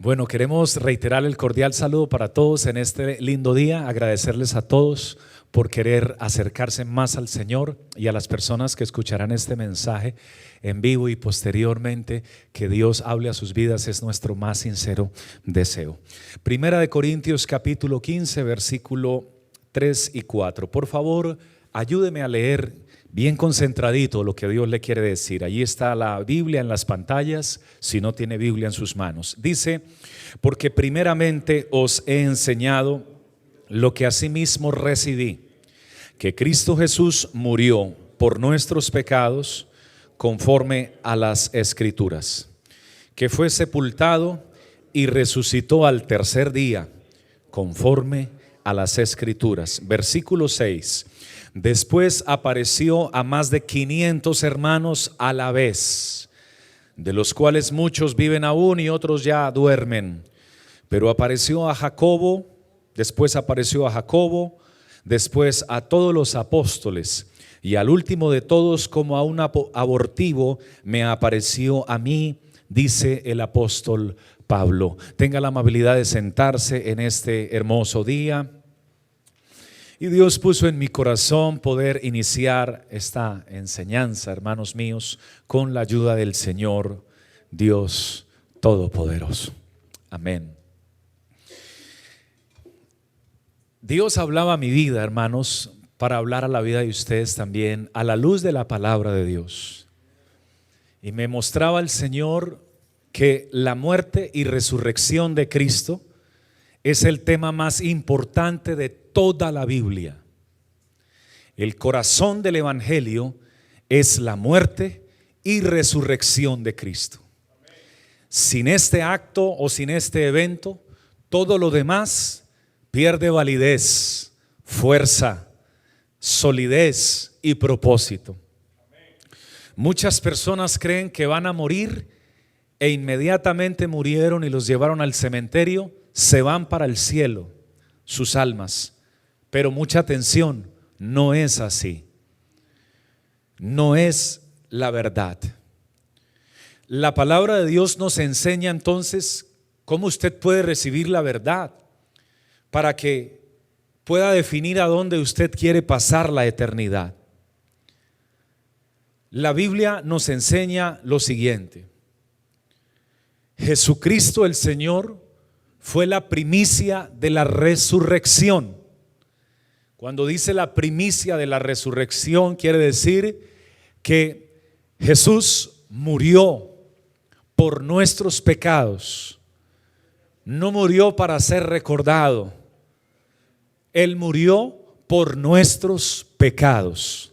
Bueno, queremos reiterar el cordial saludo para todos en este lindo día, agradecerles a todos por querer acercarse más al Señor y a las personas que escucharán este mensaje en vivo y posteriormente que Dios hable a sus vidas es nuestro más sincero deseo. Primera de Corintios capítulo 15 versículo 3 y 4. Por favor, ayúdeme a leer bien concentradito lo que Dios le quiere decir. Allí está la Biblia en las pantallas, si no tiene Biblia en sus manos. Dice, porque primeramente os he enseñado lo que asimismo recibí, que Cristo Jesús murió por nuestros pecados conforme a las Escrituras, que fue sepultado y resucitó al tercer día conforme a las Escrituras. Versículo 6. Después apareció a más de 500 hermanos a la vez, de los cuales muchos viven aún y otros ya duermen. Pero apareció a Jacobo, después apareció a Jacobo, después a todos los apóstoles, y al último de todos, como a un abortivo, me apareció a mí, dice el apóstol Pablo. Tenga la amabilidad de sentarse en este hermoso día. Y Dios puso en mi corazón poder iniciar esta enseñanza, hermanos míos, con la ayuda del Señor Dios Todopoderoso. Amén. Dios hablaba a mi vida, hermanos, para hablar a la vida de ustedes también, a la luz de la palabra de Dios. Y me mostraba el Señor que la muerte y resurrección de Cristo es el tema más importante de toda la Biblia. El corazón del Evangelio es la muerte y resurrección de Cristo. Sin este acto o sin este evento, todo lo demás pierde validez, fuerza, solidez y propósito. Muchas personas creen que van a morir e inmediatamente murieron y los llevaron al cementerio, se van para el cielo sus almas. Pero mucha atención, no es así. No es la verdad. La palabra de Dios nos enseña entonces cómo usted puede recibir la verdad para que pueda definir a dónde usted quiere pasar la eternidad. La Biblia nos enseña lo siguiente: Jesucristo el Señor fue la primicia de la resurrección. Cuando dice la primicia de la resurrección, quiere decir que Jesús murió por nuestros pecados. No murió para ser recordado. Él murió por nuestros pecados.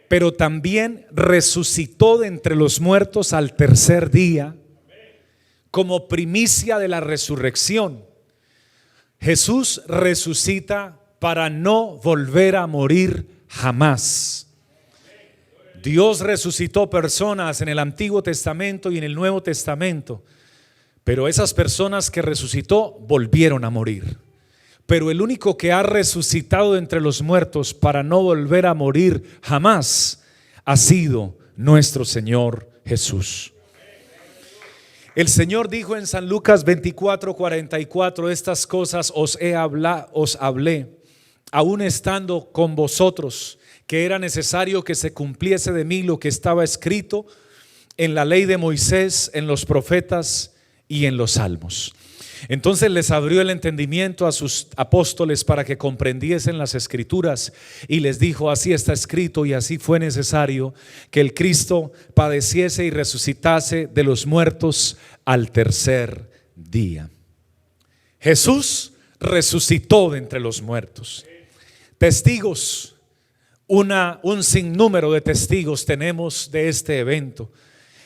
Pero también resucitó de entre los muertos al tercer día como primicia de la resurrección. Jesús resucita para no volver a morir jamás. Dios resucitó personas en el Antiguo Testamento y en el Nuevo Testamento, pero esas personas que resucitó volvieron a morir. Pero el único que ha resucitado de entre los muertos para no volver a morir jamás ha sido nuestro Señor Jesús. El Señor dijo en San Lucas 24:44, estas cosas os hablé, aún estando con vosotros, que era necesario que se cumpliese de mí lo que estaba escrito en la ley de Moisés, en los profetas y en los salmos. Entonces les abrió el entendimiento a sus apóstoles para que comprendiesen las Escrituras y les dijo: así está escrito y así fue necesario que el Cristo padeciese y resucitase de los muertos al tercer día. Jesús resucitó de entre los muertos. Testigos, un sinnúmero de testigos tenemos de este evento.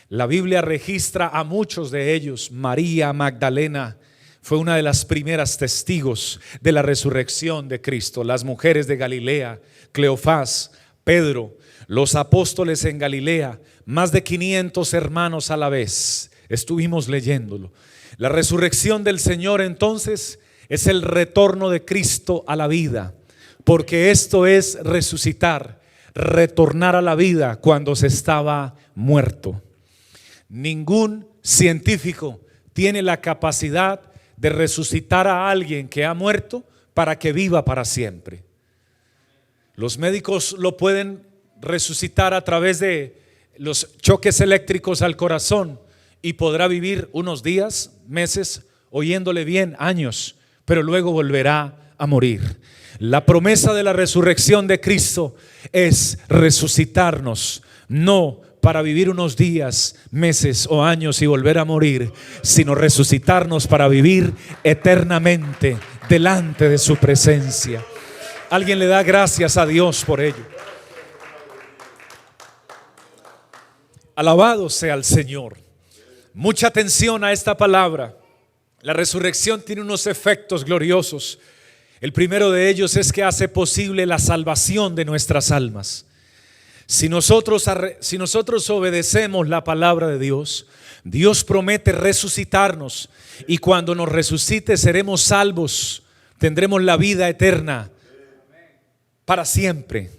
La Biblia registra a muchos de ellos. María Magdalena fue una de las primeras testigos de la resurrección de Cristo. Las mujeres de Galilea, Cleofás, Pedro, los apóstoles en Galilea, más de 500 hermanos a la vez. Estuvimos leyéndolo. La resurrección del Señor entonces es el retorno de Cristo a la vida, porque esto es resucitar, retornar a la vida cuando se estaba muerto. Ningún científico tiene la capacidad de resucitar a alguien que ha muerto para que viva para siempre. Los médicos lo pueden resucitar a través de los choques eléctricos al corazón y podrá vivir unos días, meses, oyéndole bien, años, pero luego volverá a morir. La promesa de la resurrección de Cristo es resucitarnos, no para vivir unos días, meses o años y volver a morir, sino resucitarnos para vivir eternamente delante de su presencia. Alguien le da gracias a Dios por ello. Alabado sea el Señor. Mucha atención a esta palabra. La resurrección tiene unos efectos gloriosos. El primero de ellos es que hace posible la salvación de nuestras almas. Si nosotros obedecemos la palabra de Dios, Dios promete resucitarnos, y cuando nos resucite seremos salvos, tendremos la vida eterna para siempre.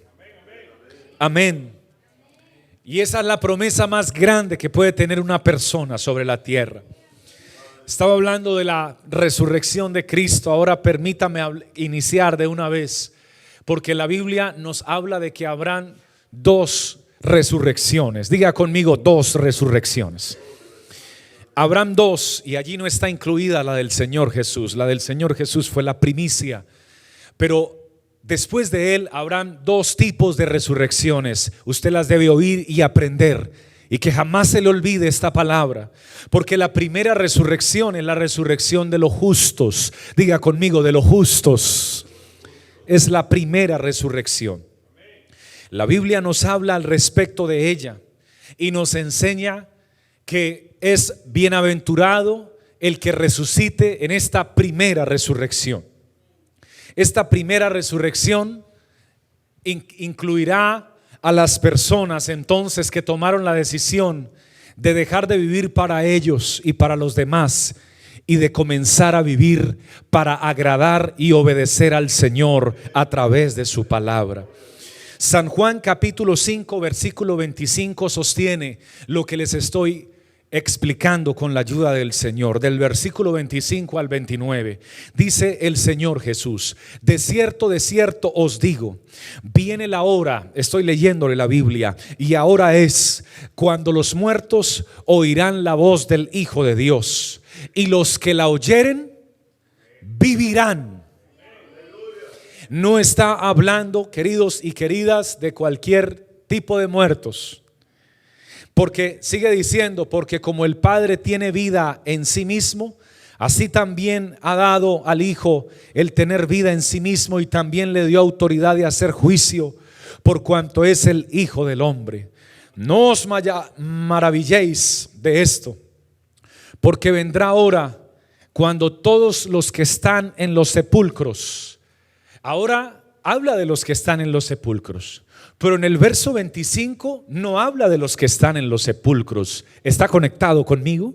Amén. Y esa es la promesa más grande que puede tener una persona sobre la tierra. Estaba hablando de la resurrección de Cristo. Ahora permítame iniciar de una vez, porque la Biblia nos habla de que habrán dos resurrecciones. Diga conmigo, dos resurrecciones. Habrán dos, y allí no está incluida la del Señor Jesús. La del Señor Jesús fue la primicia, pero después de él habrán dos tipos de resurrecciones. Usted las debe oír y aprender, y que jamás se le olvide esta palabra, porque la primera resurrección es la resurrección de los justos. Diga conmigo, de los justos. Es la primera resurrección. La Biblia nos habla al respecto de ella y nos enseña que es bienaventurado el que resucite en esta primera resurrección. Esta primera resurrección incluirá a las personas entonces que tomaron la decisión de dejar de vivir para ellos y para los demás, y de comenzar a vivir para agradar y obedecer al Señor a través de su palabra. San Juan capítulo 5 versículo 25 sostiene lo que les estoy explicando con la ayuda del Señor. Del versículo 25 al 29 dice el Señor Jesús: de cierto os digo, viene la hora, estoy leyéndole la Biblia, y ahora es cuando los muertos oirán la voz del Hijo de Dios, y los que la oyeren vivirán. No está hablando, queridos y queridas, de cualquier tipo de muertos, porque sigue diciendo: porque como el Padre tiene vida en sí mismo, así también ha dado al Hijo el tener vida en sí mismo, y también le dio autoridad de hacer juicio, por cuanto es el Hijo del Hombre. No os maravilléis de esto, porque vendrá hora cuando todos los que están en los sepulcros. Ahora habla de los que están en los sepulcros, pero en el verso 25 no habla de los que están en los sepulcros. ¿Está conectado conmigo?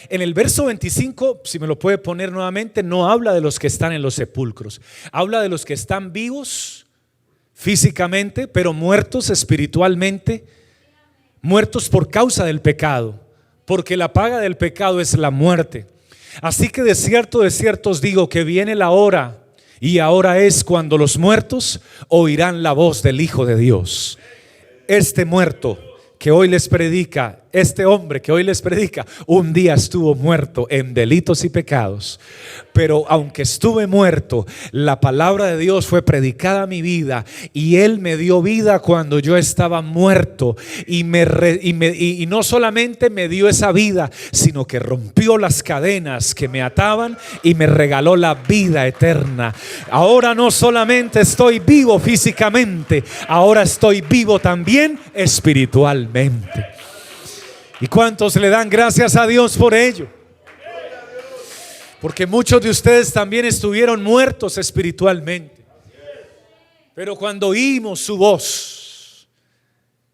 En el verso 25, si me lo puede poner nuevamente, no habla de los que están en los sepulcros. Habla de los que están vivos físicamente, pero muertos espiritualmente, muertos por causa del pecado, porque la paga del pecado es la muerte. Así que de cierto os digo que viene la hora, y ahora es cuando los muertos oirán la voz del Hijo de Dios. Este muerto que hoy les predica, este hombre que hoy les predica, un día estuvo muerto en delitos y pecados, pero aunque estuve muerto, la palabra de Dios fue predicada a mi vida, y Él me dio vida cuando yo estaba muerto, y no solamente me dio esa vida, sino que rompió las cadenas que me ataban y me regaló la vida eterna. Ahora no solamente estoy vivo físicamente, ahora estoy vivo también espiritualmente. ¿Y cuántos le dan gracias a Dios por ello? Porque muchos de ustedes también estuvieron muertos espiritualmente, pero cuando oímos su voz,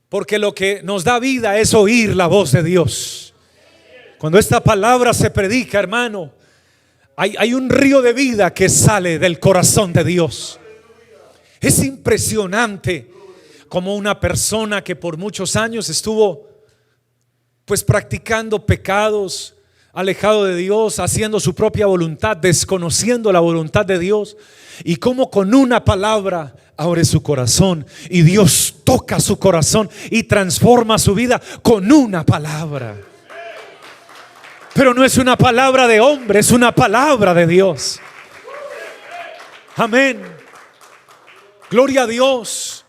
porque lo que nos da vida es oír la voz de Dios. Cuando esta palabra se predica, hermano, hay un río de vida que sale del corazón de Dios. Es impresionante como una persona que por muchos años estuvo practicando pecados, alejado de Dios, haciendo su propia voluntad, desconociendo la voluntad de Dios, y cómo con una palabra abre su corazón y Dios toca su corazón y transforma su vida con una palabra. Pero no es una palabra de hombre, es una palabra de Dios. Amén. Gloria a Dios.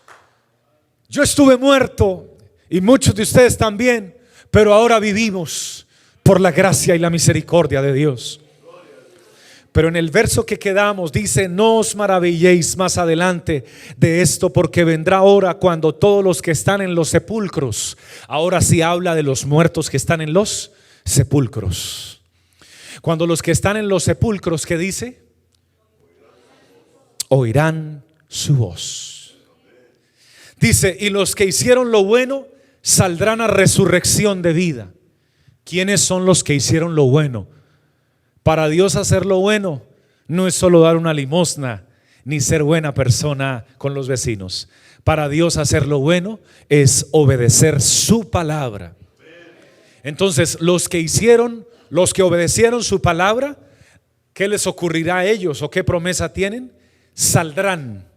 Yo estuve muerto y muchos de ustedes también, pero ahora vivimos por la gracia y la misericordia de Dios. Pero en el verso que quedamos dice: no os maravilléis más adelante de esto, porque vendrá hora cuando todos los que están en los sepulcros, ahora sí habla de los muertos que están en los sepulcros. Cuando los que están en los sepulcros, ¿qué dice? Oirán su voz. Dice: y los que hicieron lo bueno saldrán a resurrección de vida. ¿Quiénes son los que hicieron lo bueno? Para Dios hacer lo bueno no es solo dar una limosna ni ser buena persona con los vecinos. Para Dios hacer lo bueno es obedecer su palabra. Entonces los que obedecieron su palabra, ¿qué les ocurrirá a ellos o qué promesa tienen? Saldrán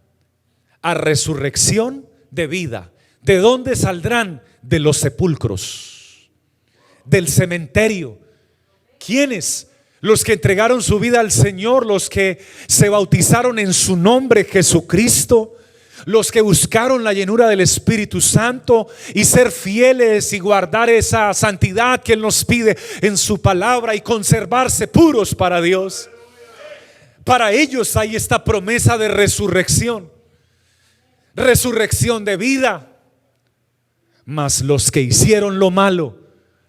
a resurrección de vida. ¿De dónde saldrán? De los sepulcros, del cementerio. ¿Quiénes? Los que entregaron su vida al Señor, los que se bautizaron en su nombre, Jesucristo, los que buscaron la llenura del Espíritu Santo y ser fieles y guardar esa santidad que Él nos pide en su palabra y conservarse puros para Dios. Para ellos hay esta promesa de resurrección, resurrección de vida. Mas los que hicieron lo malo,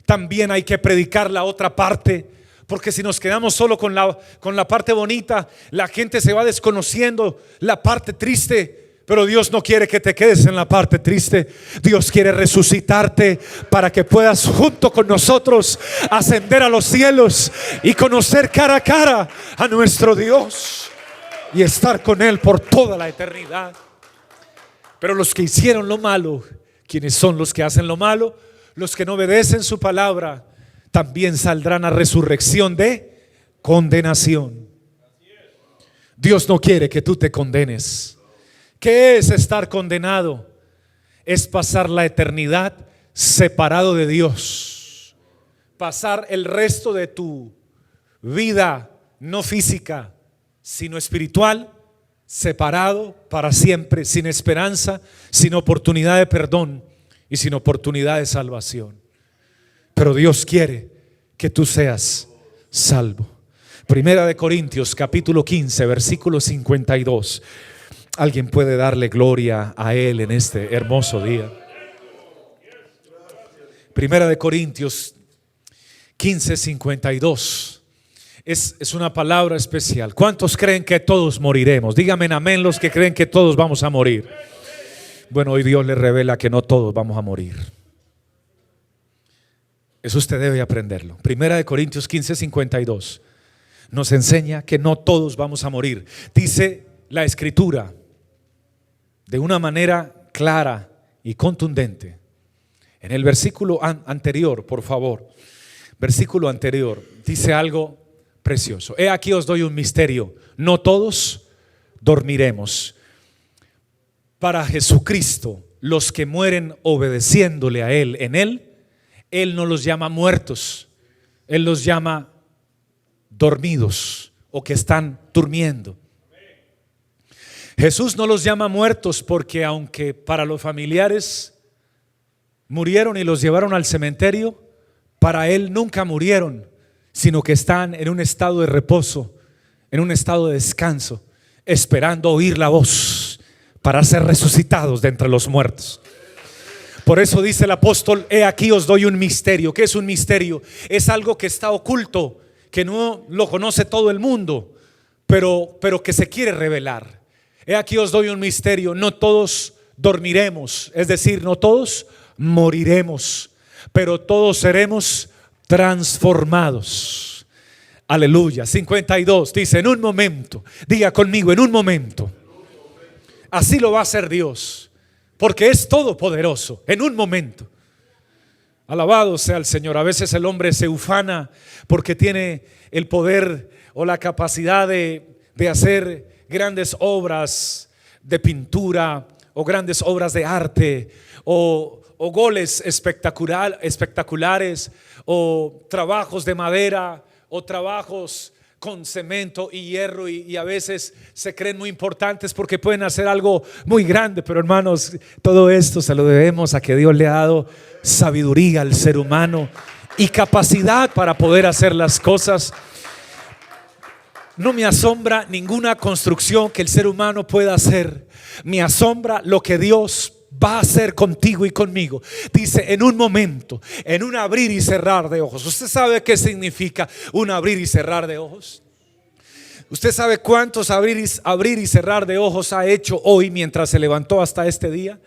también hay que predicar la otra parte. Porque si nos quedamos solo con la parte bonita, la gente se va desconociendo la parte triste. Pero Dios no quiere que te quedes en la parte triste. Dios quiere resucitarte para que puedas junto con nosotros ascender a los cielos y conocer cara a cara a nuestro Dios y estar con Él por toda la eternidad. Pero los que hicieron lo malo, ¿quiénes son los que hacen lo malo? Los que no obedecen su palabra, también saldrán a resurrección de condenación. Dios no quiere que tú te condenes. ¿Qué es estar condenado? Es pasar la eternidad separado de Dios. Pasar el resto de tu vida, no física, sino espiritual, separado para siempre, sin esperanza, sin oportunidad de perdón y sin oportunidad de salvación. Pero Dios quiere que tú seas salvo. Primera de Corintios capítulo 15 versículo 52. Alguien puede darle gloria a Él en este hermoso día. Primera de Corintios 15:52. Es una palabra especial. ¿Cuántos creen que todos moriremos? Díganme en amén los que creen que todos vamos a morir. Bueno, hoy Dios les revela que no todos vamos a morir. Eso usted debe aprenderlo. Primera de Corintios 15:52 nos enseña que no todos vamos a morir. Dice la Escritura de una manera clara y contundente. En el versículo anterior, por favor, versículo anterior, dice algo precioso. He aquí os doy un misterio: no todos dormiremos. Para Jesucristo, los que mueren obedeciéndole a Él, en Él no los llama muertos, Él los llama dormidos o que están durmiendo. Jesús no los llama muertos porque aunque para los familiares murieron y los llevaron al cementerio, para Él nunca murieron, sino que están en un estado de reposo, en un estado de descanso, esperando oír la voz para ser resucitados de entre los muertos. Por eso dice el apóstol: he aquí os doy un misterio. ¿Qué es un misterio? Es algo que está oculto, que no lo conoce todo el mundo, pero que se quiere revelar. He aquí os doy un misterio: no todos dormiremos, es decir, no todos moriremos, pero todos seremos transformados. Aleluya. 52 dice: en un momento, diga conmigo, en un momento. Así lo va a hacer Dios, porque es todopoderoso. En un momento. Alabado sea el Señor. A veces el hombre se ufana porque tiene el poder o la capacidad de hacer grandes obras de pintura o grandes obras de arte o goles espectaculares o trabajos de madera o trabajos con cemento y hierro, y a veces se creen muy importantes porque pueden hacer algo muy grande. Pero hermanos, todo esto se lo debemos a que Dios le ha dado sabiduría al ser humano y capacidad para poder hacer las cosas. No me asombra ninguna construcción que el ser humano pueda hacer. Me asombra lo que Dios va a hacer contigo y conmigo. Dice, en un momento, en un abrir y cerrar de ojos. ¿Usted sabe qué significa un abrir y cerrar de ojos? ¿Usted sabe cuántos abrir y cerrar de ojos ha hecho hoy mientras se levantó hasta este día?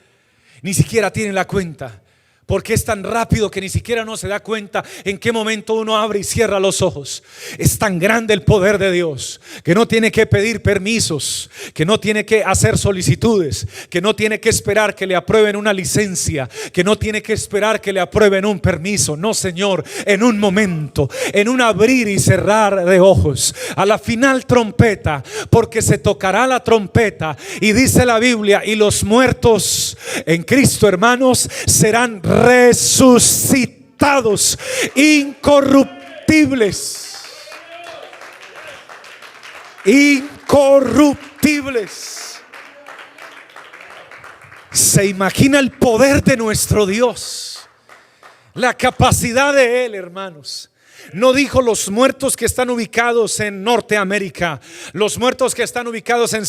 Ni siquiera tiene la cuenta, porque es tan rápido que ni siquiera uno se da cuenta en qué momento uno abre y cierra los ojos. Es tan grande el poder de Dios que no tiene que pedir permisos, que no tiene que hacer solicitudes, que no tiene que esperar que le aprueben una licencia, que no tiene que esperar que le aprueben un permiso. No, Señor, en un momento, en un abrir y cerrar de ojos, a la final trompeta, porque se tocará la trompeta, y dice la Biblia, y los muertos en Cristo, hermanos, serán resucitados, incorruptibles. Incorruptibles. ¿Se imagina el poder de nuestro Dios? La capacidad de Él, hermanos. No dijo los muertos que están ubicados en Norteamérica, los muertos que están ubicados en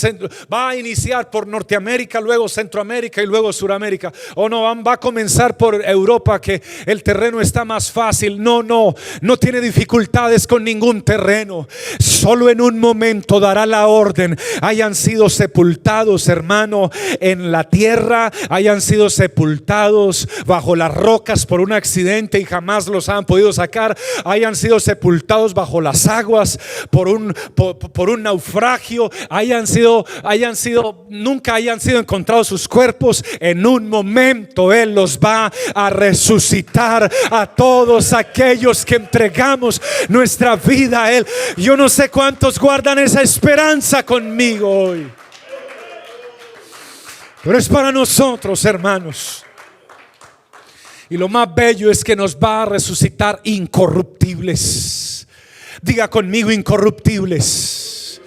va a iniciar por Norteamérica, luego Centroamérica y luego Suramérica. O no, va a comenzar por Europa, que el terreno está más fácil. No tiene dificultades con ningún terreno. Solo en un momento dará la orden. Hayan sido sepultados, hermano, en la tierra, hayan sido sepultados bajo las rocas por un accidente y jamás los han podido sacar, hayan sido sepultados bajo las aguas por un naufragio, nunca hayan sido encontrados sus cuerpos. En un momento Él los va a resucitar a todos aquellos que entregamos nuestra vida a Él. Yo no sé cuántos guardan esa esperanza conmigo hoy, pero es para nosotros, hermanos. Y lo más bello es que nos va a resucitar incorruptibles. Diga conmigo, incorruptibles.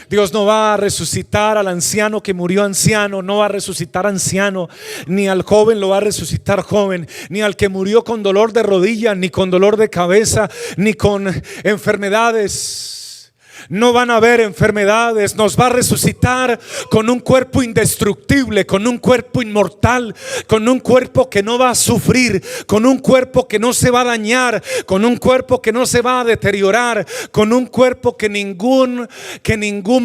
Dios no va a resucitar al anciano que murió anciano, no va a resucitar anciano, ni al joven lo va a resucitar joven, ni al que murió con dolor de rodilla, ni con dolor de cabeza, ni con enfermedades. No van a haber enfermedades. Nos va a resucitar con un cuerpo indestructible, con un cuerpo inmortal, con un cuerpo que no va a sufrir, con un cuerpo que no se va a dañar, con un cuerpo que no se va a deteriorar, con un cuerpo que ningún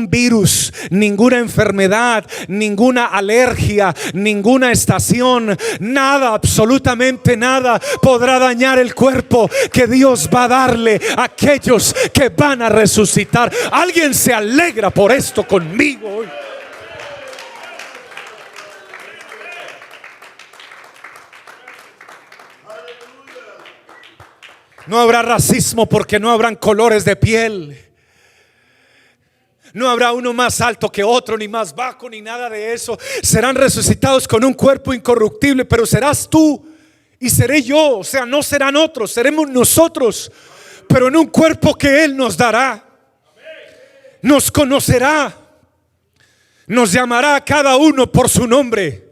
virus, ninguna enfermedad, ninguna alergia, ninguna estación, nada, absolutamente nada podrá dañar el cuerpo que Dios va a darle a aquellos que van a resucitar. Alguien se alegra por esto conmigo hoy. No habrá racismo porque no habrán colores de piel. No habrá uno más alto que otro, ni más bajo, ni nada de eso. Serán resucitados con un cuerpo incorruptible, pero serás tú y seré yo. O sea, no serán otros, seremos nosotros, pero en un cuerpo que Él nos dará. Nos conocerá, nos llamará a cada uno por su nombre,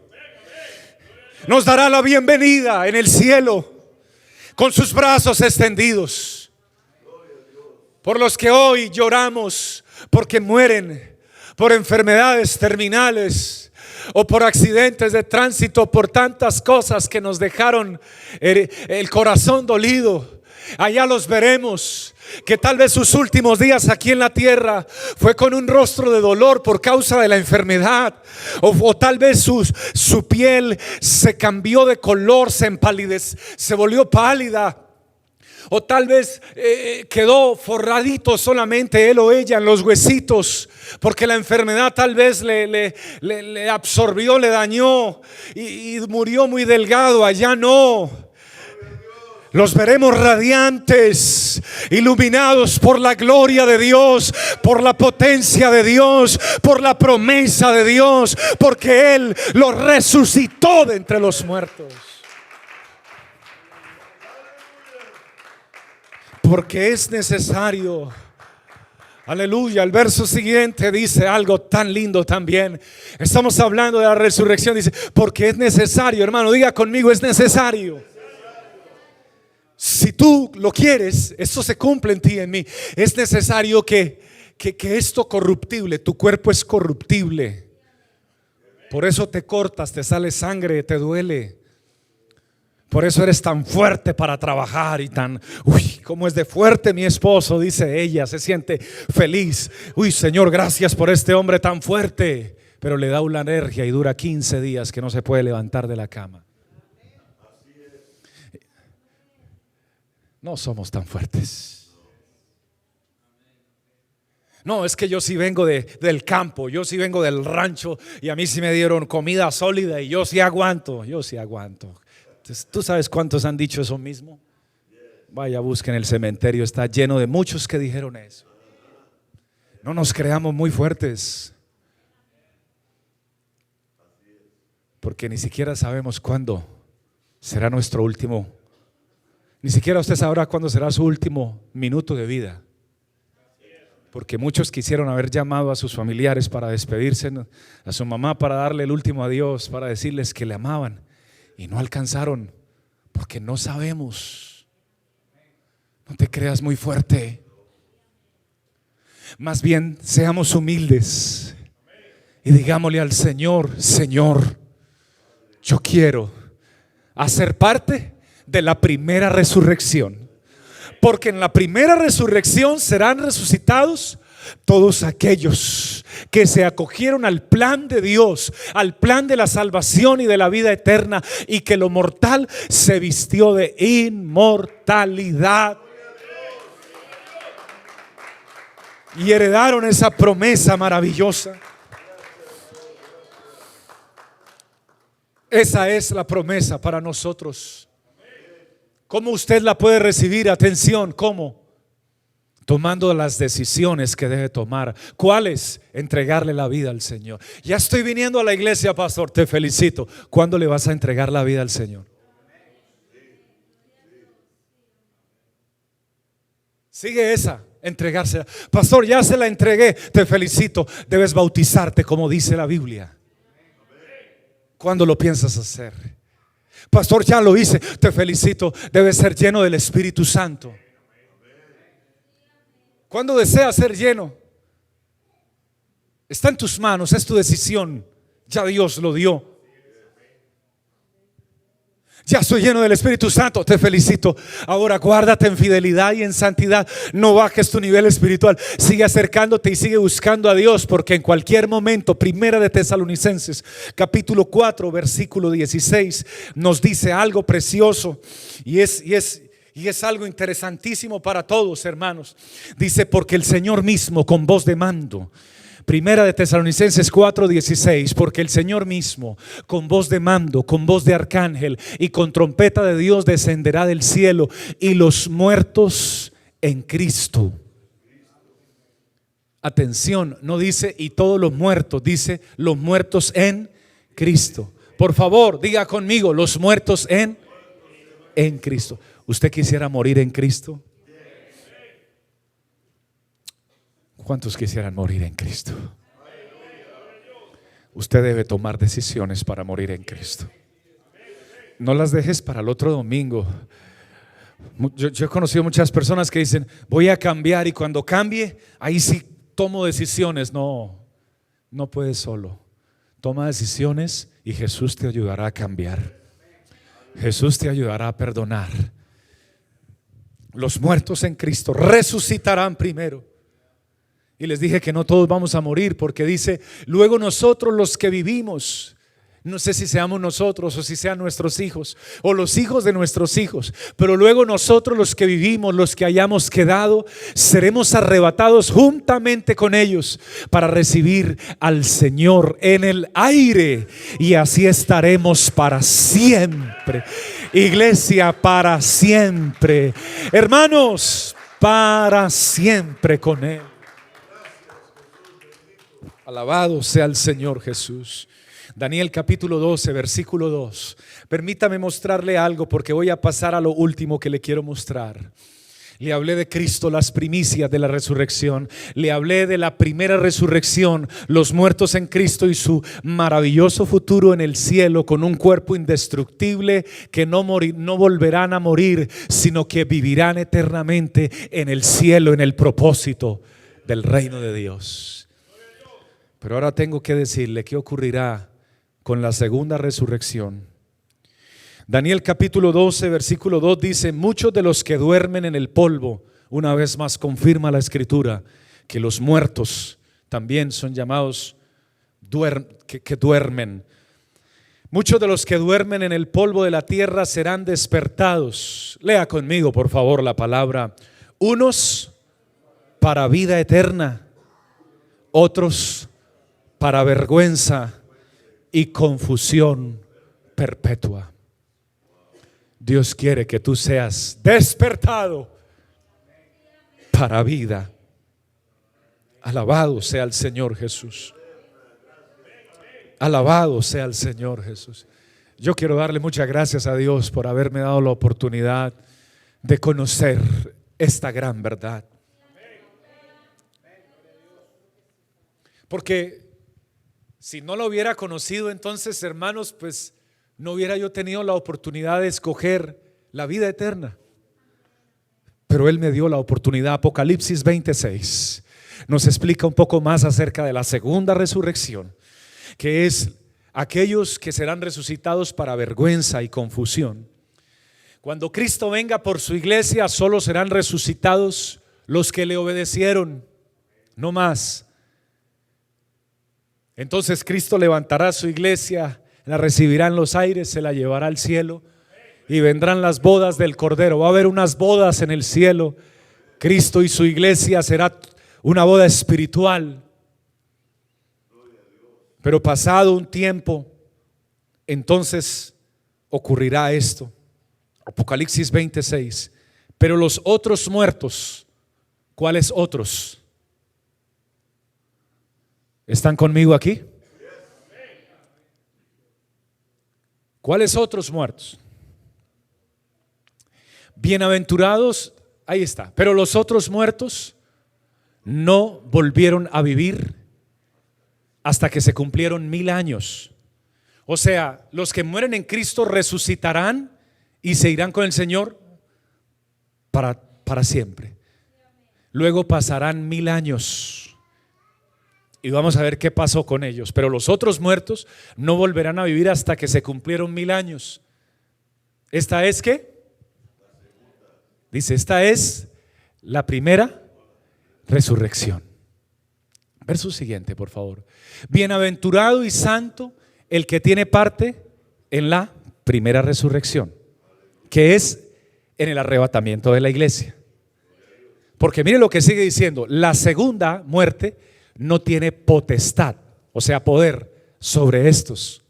nos dará la bienvenida en el cielo con sus brazos extendidos. Por los que hoy lloramos porque mueren por enfermedades terminales o por accidentes de tránsito, por tantas cosas que nos dejaron el corazón dolido. Allá los veremos, que tal vez sus últimos días aquí en la tierra fue con un rostro de dolor por causa de la enfermedad, o tal vez su piel se cambió de color, se volvió pálida, o tal vez quedó forradito solamente él o ella en los huesitos, porque la enfermedad tal vez le absorbió, le dañó y murió muy delgado. Allá no. Los veremos radiantes, iluminados por la gloria de Dios, por la potencia de Dios, por la promesa de Dios, porque Él los resucitó de entre los muertos. Porque es necesario. Aleluya. El verso siguiente dice algo tan lindo también. Estamos hablando de la resurrección. Dice, porque es necesario, hermano, diga conmigo, es necesario. Si tú lo quieres, esto se cumple en ti y en mí. Es necesario que esto corruptible, tu cuerpo es corruptible. Por eso te cortas, te sale sangre, te duele. Por eso eres tan fuerte para trabajar y tan, uy, cómo es de fuerte mi esposo, dice ella, se siente feliz. Uy, Señor, gracias por este hombre tan fuerte. Pero le da una alergia y dura 15 días que no se puede levantar de la cama. No somos tan fuertes. No, es que yo sí vengo del campo, yo sí vengo del rancho y a mí sí me dieron comida sólida y yo sí aguanto, Entonces, ¿tú sabes cuántos han dicho eso mismo? Vaya, busquen el cementerio, está lleno de muchos que dijeron eso. No nos creamos muy fuertes, porque ni siquiera sabemos cuándo será nuestro último. Ni siquiera usted sabrá cuándo será su último minuto de vida. Porque muchos quisieron haber llamado a sus familiares para despedirse, a su mamá para darle el último adiós, para decirles que le amaban, y no alcanzaron, porque no sabemos. No te creas muy fuerte. Más bien seamos humildes y digámosle al Señor: Señor, yo quiero hacer parte de la primera resurrección, porque en la primera resurrección serán resucitados todos aquellos que se acogieron al plan de Dios, al plan de la salvación y de la vida eterna, y que lo mortal se vistió de inmortalidad y heredaron esa promesa maravillosa. Esa es la promesa para nosotros. ¿Cómo usted la puede recibir? Atención, ¿cómo? Tomando las decisiones que debe tomar. ¿Cuáles? Entregarle la vida al Señor. Ya estoy viniendo a la iglesia, pastor, te felicito. ¿Cuándo le vas a entregar la vida al Señor? Sigue esa, entregársela. Pastor, ya se la entregué, te felicito. Debes bautizarte como dice la Biblia. ¿Cuándo lo piensas hacer? Pastor, ya lo hice, te felicito. Debes ser lleno del Espíritu Santo. ¿Cuándo deseas ser lleno? Está en tus manos, es tu decisión. Ya Dios lo dio. Ya estoy lleno del Espíritu Santo, te felicito. Ahora guárdate en fidelidad y en santidad. No bajes tu nivel espiritual. Sigue acercándote y sigue buscando a Dios, porque en cualquier momento, Primera de Tesalonicenses capítulo 4 versículo 16 nos dice algo precioso y es algo interesantísimo para todos, hermanos. Dice: porque el Señor mismo con voz de mando. Primera de Tesalonicenses 4:16, porque el Señor mismo con voz de mando, con voz de arcángel y con trompeta de Dios descenderá del cielo, y los muertos en Cristo. Atención, no dice y todos los muertos, dice los muertos en Cristo. Por favor, diga conmigo, los muertos en Cristo. ¿Usted quisiera morir en Cristo? ¿Cuántos quisieran morir en Cristo? Usted debe tomar decisiones para morir en Cristo. No las dejes para el otro domingo. Yo he conocido muchas personas que dicen: voy a cambiar, y cuando cambie, ahí sí tomo decisiones. No puedes solo. Toma decisiones y Jesús te ayudará a cambiar. Jesús te ayudará a perdonar. Los muertos en Cristo resucitarán primero. Y les dije que no todos vamos a morir, porque dice: luego nosotros los que vivimos. No sé si seamos nosotros o si sean nuestros hijos o los hijos de nuestros hijos, pero luego nosotros, los que vivimos, los que hayamos quedado, seremos arrebatados juntamente con ellos para recibir al Señor en el aire, y así estaremos para siempre. Iglesia, para siempre. Hermanos, para siempre con Él. Alabado sea el Señor Jesús. Daniel capítulo 12, versículo 2. Permítame mostrarle algo, porque voy a pasar a lo último que le quiero mostrar. Le hablé de Cristo, las primicias de la resurrección. Le hablé de la primera resurrección, los muertos en Cristo y su maravilloso futuro en el cielo, con un cuerpo indestructible que no volverán a morir, sino que vivirán eternamente en el cielo, en el propósito del reino de Dios. Pero ahora tengo que decirle qué ocurrirá con la segunda resurrección. Daniel capítulo 12, versículo 2 dice: muchos de los que duermen en el polvo, una vez más confirma la escritura que los muertos también son llamados que duermen. Muchos de los que duermen en el polvo de la tierra serán despertados. Lea conmigo, por favor, la palabra. Unos para vida eterna, otros para vergüenza y confusión perpetua. Dios quiere que tú seas despertado para vida. Alabado sea el Señor Jesús. Alabado sea el Señor Jesús. Yo quiero darle muchas gracias a Dios por haberme dado la oportunidad de conocer esta gran verdad. Porque si no lo hubiera conocido, entonces, hermanos, pues no hubiera yo tenido la oportunidad de escoger la vida eterna. Pero Él me dio la oportunidad. Apocalipsis 26 nos explica un poco más acerca de la segunda resurrección, que es aquellos que serán resucitados para vergüenza y confusión. Cuando Cristo venga por su iglesia, solo serán resucitados los que le obedecieron, no más. Entonces Cristo levantará su iglesia, la recibirá en los aires, se la llevará al cielo y vendrán las bodas del Cordero. Va a haber unas bodas en el cielo. Cristo y su iglesia será una boda espiritual. Pero pasado un tiempo, entonces ocurrirá esto. Apocalipsis 26. Pero los otros muertos, ¿cuáles otros? ¿Están conmigo aquí? ¿Cuáles otros muertos? Bienaventurados, ahí está. Pero los otros muertos no volvieron a vivir hasta que se cumplieron 1000 años. O sea, los que mueren en Cristo resucitarán y se irán con el Señor para siempre. Luego pasarán 1000 años. Y vamos a ver qué pasó con ellos. Pero los otros muertos no volverán a vivir hasta que se cumplieron 1000 años. ¿Esta es qué? Dice, esta es la primera resurrección. Verso siguiente, por favor. Bienaventurado y santo el que tiene parte en la primera resurrección, que es en el arrebatamiento de la iglesia. Porque mire lo que sigue diciendo: la segunda muerte no tiene potestad, o sea, poder sobre estos,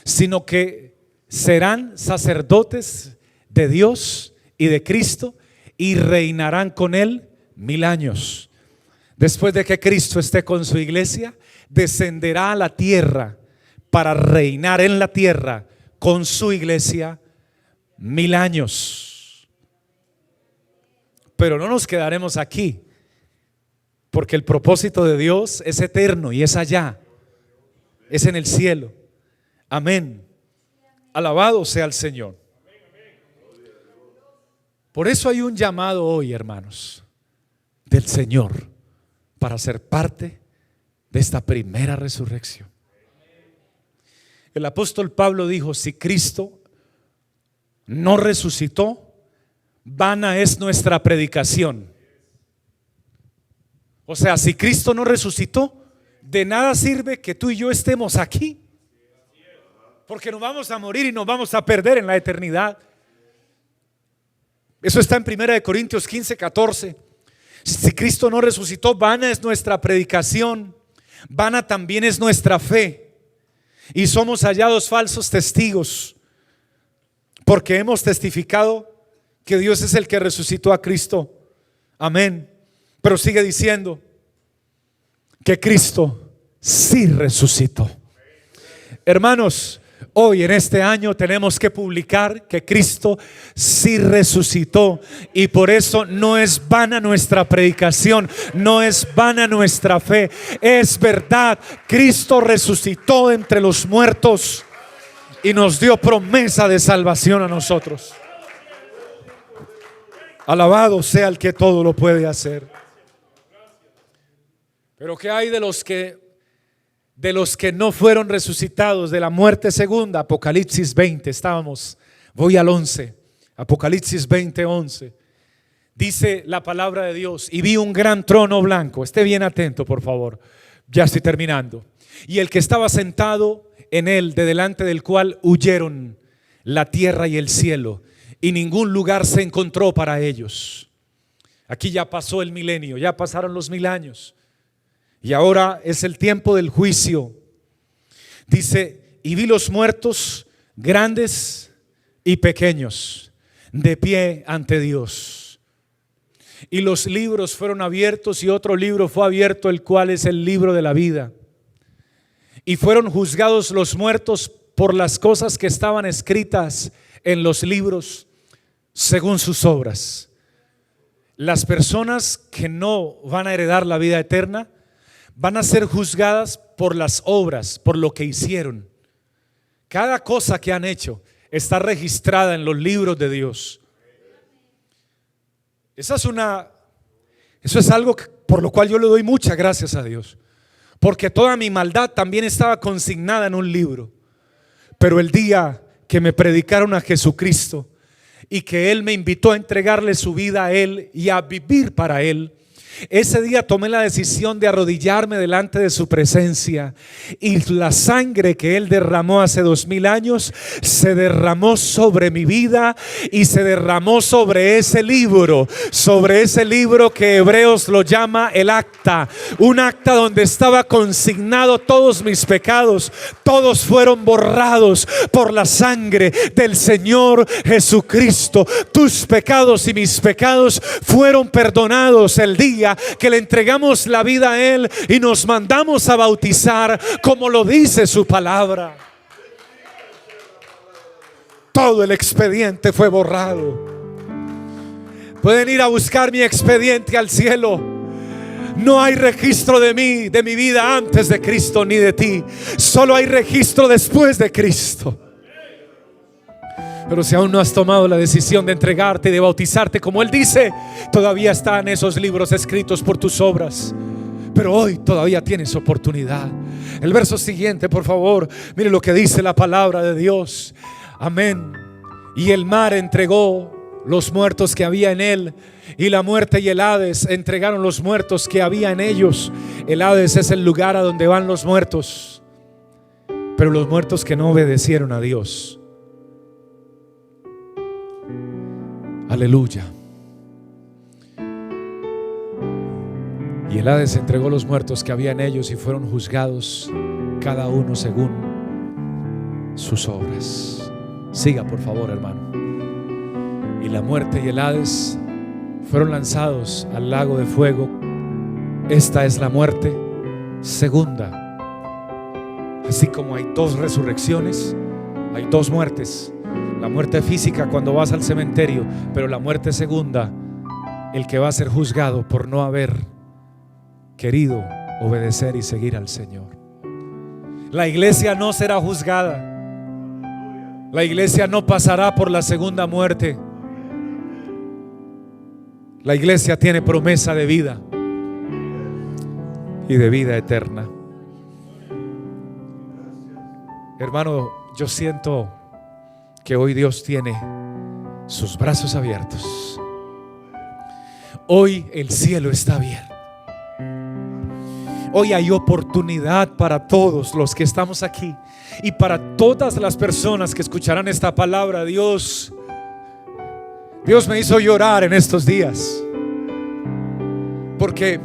sino que serán sacerdotes de Dios y de Cristo y reinarán con Él 1000 años. Después de que Cristo esté con su iglesia, descenderá a la tierra para reinar en la tierra con su iglesia 1000 años. Pero no nos quedaremos aquí, porque el propósito de Dios es eterno y es allá, es en el cielo. Amén. Alabado sea el Señor. Por eso hay un llamado hoy, hermanos, del Señor para ser parte de esta primera resurrección. El apóstol Pablo dijo: si Cristo no resucitó, vana es nuestra predicación. O sea, si Cristo no resucitó, de nada sirve que tú y yo estemos aquí. porque nos vamos a morir y nos vamos a perder en la eternidad. Eso está en 1 Corintios 15, 14. Si Cristo no resucitó, vana es nuestra predicación, vana también es nuestra fe, y somos hallados falsos testigos, porque hemos testificado que Dios es el que resucitó a Cristo. Amén. Pero sigue diciendo que Cristo sí resucitó. Hermanos, hoy en este año tenemos que publicar que Cristo sí resucitó, y por eso no es vana nuestra predicación, no es vana nuestra fe. Es verdad, Cristo resucitó entre los muertos y nos dio promesa de salvación a nosotros. Alabado sea el que todo lo puede hacer. Pero ¿qué hay de los que no fueron resucitados de la muerte segunda? Apocalipsis 20, voy al 11, Apocalipsis 20, 11. Dice la palabra de Dios: y vi un gran trono blanco. Esté bien atento, por favor, ya estoy terminando. Y el que estaba sentado en él, de delante del cual huyeron la tierra y el cielo, y ningún lugar se encontró para ellos. Aquí ya pasó el milenio, ya pasaron los 1000 años. Y ahora es el tiempo del juicio. Dice: y vi los muertos, grandes y pequeños, de pie ante Dios. Y los libros fueron abiertos, y otro libro fue abierto, el cual es el libro de la vida. Y fueron juzgados los muertos por las cosas que estaban escritas en los libros, según sus obras. Las personas que no van a heredar la vida eterna van a ser juzgadas por las obras, por lo que hicieron. Cada cosa que han hecho está registrada en los libros de Dios. Eso es algo por lo cual yo le doy muchas gracias a Dios, porque toda mi maldad también estaba consignada en un libro. Pero el día que me predicaron a Jesucristo y que Él me invitó a entregarle su vida a Él y a vivir para Él, ese día tomé la decisión de arrodillarme delante de su presencia, y la sangre que Él derramó hace 2000 años se derramó sobre mi vida y se derramó sobre ese libro que Hebreos lo llama el acta, un acta donde estaba consignado todos mis pecados. Todos fueron borrados por la sangre del Señor Jesucristo. Tus pecados y mis pecados fueron perdonados el día que le entregamos la vida a Él y nos mandamos a bautizar, como lo dice su palabra. Todo el expediente fue borrado. Pueden ir a buscar mi expediente al cielo. No hay registro de mí, de mi vida antes de Cristo, ni de ti. Solo hay registro después de Cristo. Pero si aún no has tomado la decisión de entregarte y de bautizarte, como Él dice, todavía están esos libros escritos por tus obras. Pero hoy todavía tienes oportunidad. El verso siguiente, por favor. Mire lo que dice la palabra de Dios. Amén. Y el mar entregó los muertos que había en él, y la muerte y el Hades entregaron los muertos que había en ellos. El Hades es el lugar a donde van los muertos, pero los muertos que no obedecieron a Dios. Aleluya. Y el Hades entregó los muertos que había en ellos, y fueron juzgados cada uno según sus obras. Siga, por favor, hermano. Y la muerte y el Hades fueron lanzados al lago de fuego. Esta es la muerte segunda. Así como hay 2 resurrecciones, hay 2 muertes. La muerte física cuando vas al cementerio, pero la muerte segunda, el que va a ser juzgado por no haber querido obedecer y seguir al Señor. La iglesia no será juzgada. La iglesia no pasará por la segunda muerte. La iglesia tiene promesa de vida y de vida eterna. Hermano, yo siento que hoy Dios tiene sus brazos abiertos. Hoy el cielo está abierto. Hoy hay oportunidad para todos los que estamos aquí y para todas las personas que escucharán esta palabra. Dios me hizo llorar en estos días, porque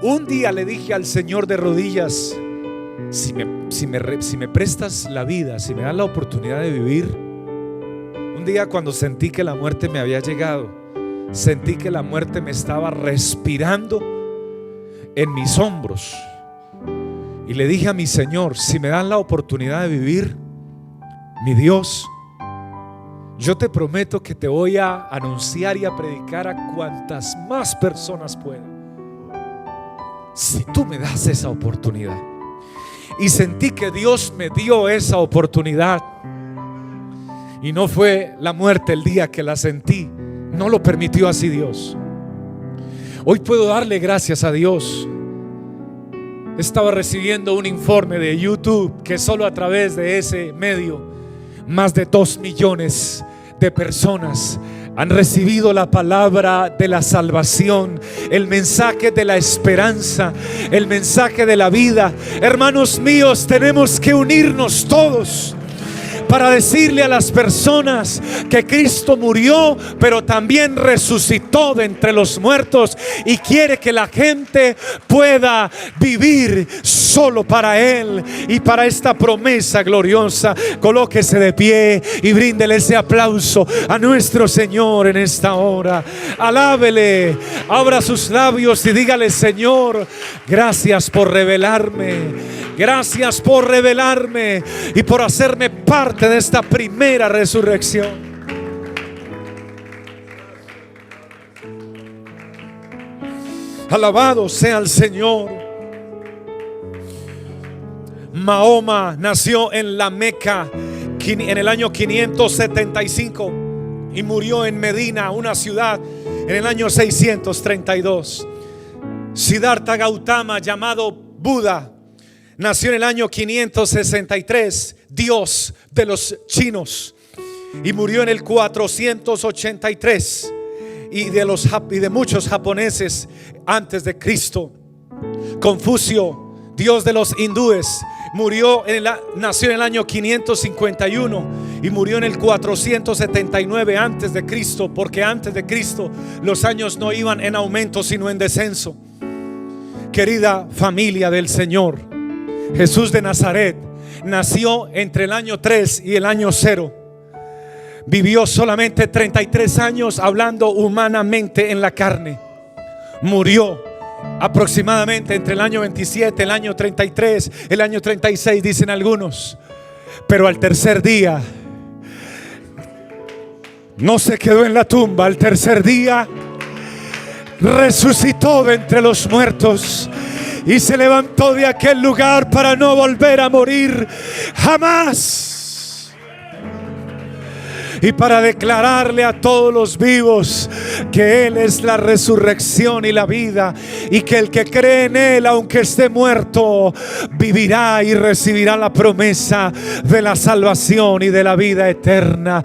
un día le dije al Señor de rodillas: si me prestas la vida, si me das la oportunidad de vivir. Un día, cuando sentí que la muerte me había llegado, sentí que la muerte me estaba respirando en mis hombros, y le dije a mi Señor: si me dan la oportunidad de vivir, mi Dios, yo te prometo que te voy a anunciar y a predicar a cuantas más personas pueda, si tú me das esa oportunidad. Y sentí que Dios me dio esa oportunidad, y no fue la muerte el día que la sentí, no lo permitió así Dios. Hoy puedo darle gracias a Dios. Estaba recibiendo un informe de YouTube que solo a través de ese medio más de 2 millones de personas han recibido la palabra de la salvación, el mensaje de la esperanza, el mensaje de la vida. Hermanos míos, tenemos que unirnos todos para decirle a las personas que Cristo murió, pero también resucitó de entre los muertos, y quiere que la gente pueda vivir solo para Él y para esta promesa gloriosa. Colóquese de pie y bríndele ese aplauso a nuestro Señor en esta hora. Alábele, abra sus labios y dígale: Señor, gracias por revelarme. Gracias por revelarme y por hacerme parte de esta primera resurrección. Alabado sea el Señor. Mahoma nació en la Meca en el año 575 y murió en Medina, una ciudad, en el año 632. Siddhartha Gautama, llamado Buda, nació en el año 563, Dios de los chinos, y murió en el 483, y de muchos japoneses antes de Cristo. Confucio, Dios de los hindúes, nació en el año 551 y murió en el 479 antes de Cristo, porque antes de Cristo los años no iban en aumento sino en descenso. Querida familia del Señor, Jesús de Nazaret nació entre el año 3 y el año 0. Vivió solamente 33 años hablando humanamente en la carne. Murió aproximadamente entre el año 27, el año 33, el año 36, dicen algunos. Pero al tercer día no se quedó en la tumba. Al tercer día resucitó de entre los muertos y se levantó de aquel lugar para no volver a morir jamás. Y para declararle a todos los vivos que Él es la resurrección y la vida, y que el que cree en Él, aunque esté muerto, vivirá y recibirá la promesa de la salvación y de la vida eterna.